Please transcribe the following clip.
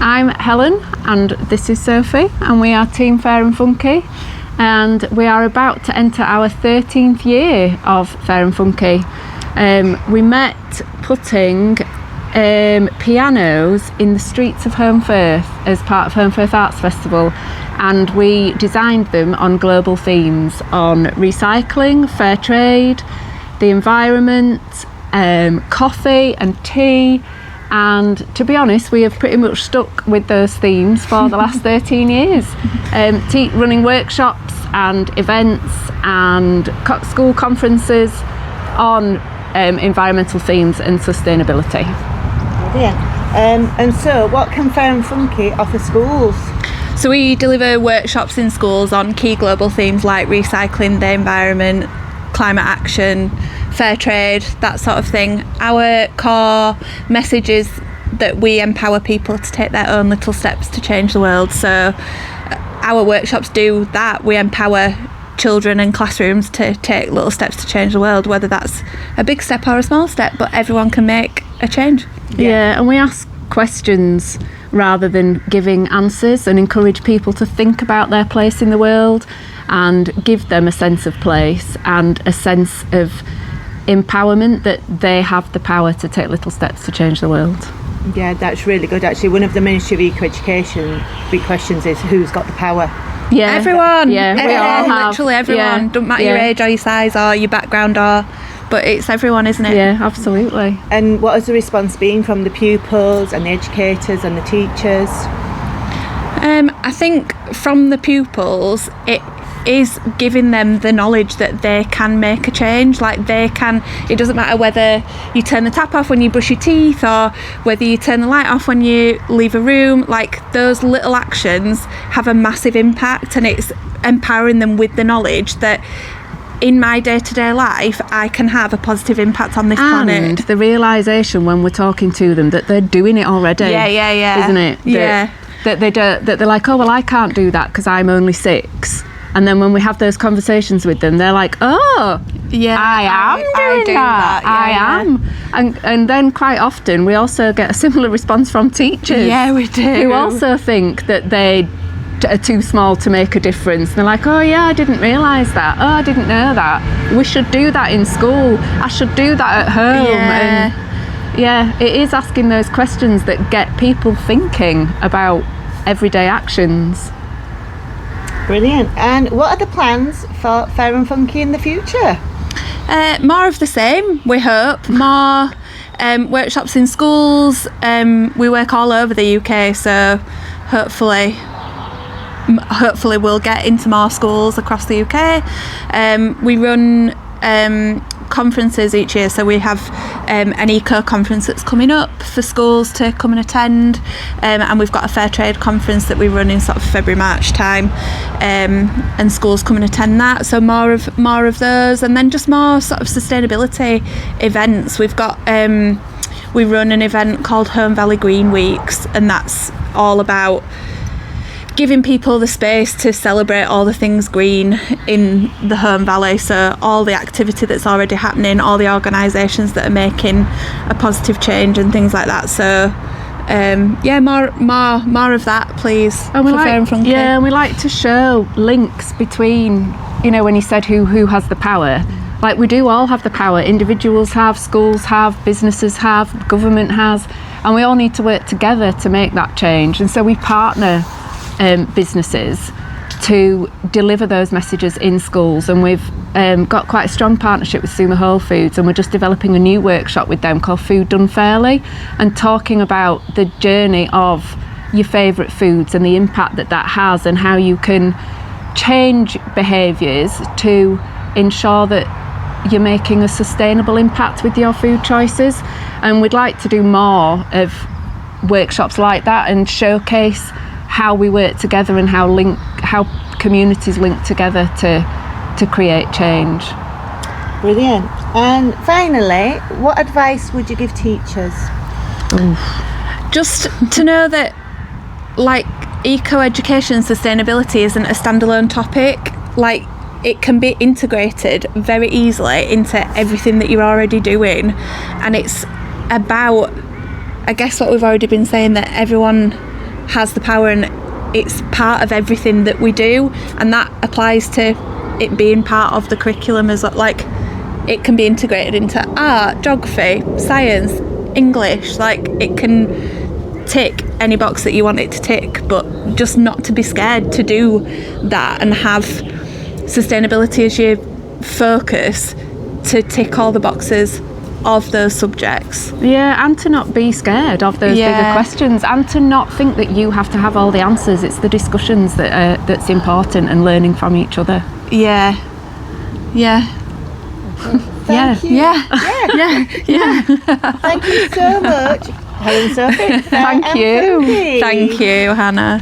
I'm Helen and this is Sophie, and we are Team Fair and Funky, and we are about to enter our 13th year of Fair and Funky. We met putting pianos in the streets of Home Firth as part of Home Firth Arts Festival, and we designed them on global themes on recycling, fair trade, the environment, coffee and tea. And to be honest, we have pretty much stuck with those themes for the last 13 years, running workshops and events and school conferences on environmental themes and sustainability. Brilliant. And so what can Fair and Funky offer schools? So we deliver workshops in schools on key global themes like recycling, the environment, climate action, fair trade, that sort of thing. Our core message is that we empower people to take their own little steps to change the world. So our workshops do that. We empower children and classrooms to take little steps to change the world, whether that's a big step or a small step, but everyone can make a change. Yeah, and we ask questions rather than giving answers, and encourage people to think about their place in the world and give them a sense of place and a sense of empowerment that they have the power to take little steps to change the world. Yeah, that's really good. Actually, one of the Ministry of Eco-Education big questions is who's got the power? Yeah, everyone. Yeah, we all have. Literally everyone. Yeah. Don't matter your age or your size or your background, but it's everyone, isn't it? Yeah, absolutely. And what has the response been from the pupils and the educators and the teachers? I think from the pupils, it is giving them the knowledge that they can make a change. Like it doesn't matter whether you turn the tap off when you brush your teeth or whether you turn the light off when you leave a room. Like, those little actions have a massive impact, and it's empowering them with the knowledge that in my day-to-day life I can have a positive impact on this planet. And the realisation when we're talking to them that they're doing it already. Yeah. Isn't it? That they're like, oh well, I can't do that because I'm only 6. And then when we have those conversations with them, they're like, oh, yeah, I am doing that. I am. And then quite often we also get a similar response from teachers. Yeah, we do. Who also think that they are too small to make a difference. They're like, oh yeah, I didn't realise that. Oh, I didn't know that. We should do that in school. I should do that at home. Yeah. And yeah, it is asking those questions that get people thinking about everyday actions. Brilliant. And what are the plans for Fair and Funky in the future? More of the same, we hope. More workshops in schools. We work all over the UK, so hopefully we'll get into more schools across the UK. We run conferences each year, so we have an eco conference that's coming up for schools to come and attend, and we've got a fair trade conference that we run in sort of February-March time, and schools come and attend that. So more of those, and then just more sort of sustainability events. We've got we run an event called Home Valley Green Weeks, and that's all about giving people the space to celebrate all the things green in the Home Valley. So all the activity that's already happening, all the organisations that are making a positive change and things like that. So more of that, please. And we and we like to show links between, when you said who has the power, like, we do all have the power. Individuals have, schools have, businesses have, government has, and we all need to work together to make that change. And so we partner businesses to deliver those messages in schools, and we've got quite a strong partnership with Sumer Whole Foods, and we're just developing a new workshop with them called Food Done Fairly, and talking about the journey of your favourite foods and the impact that has, and how you can change behaviours to ensure that you're making a sustainable impact with your food choices. And we'd like to do more of workshops like that and showcase how we work together and how communities link together to create change. Brilliant. And finally, what advice would you give teachers? Just to know that, like, eco-education and sustainability isn't a standalone topic. Like, it can be integrated very easily into everything that you're already doing, and it's about, I guess, what we've already been saying, that everyone has the power, and it's part of everything that we do, and that applies to it being part of the curriculum as well. Like, it can be integrated into art, geography, science, English. Like, it can tick any box that you want it to tick, but just not to be scared to do that and have sustainability as your focus, to tick all the boxes of those subjects. Yeah, and to not be scared of those bigger questions, and to not think that you have to have all the answers. It's the discussions that's important, and learning from each other. Yeah. Thank you. Yeah. Thank you so much, Helen and Sophie. Thank you. Thank you, Hannah.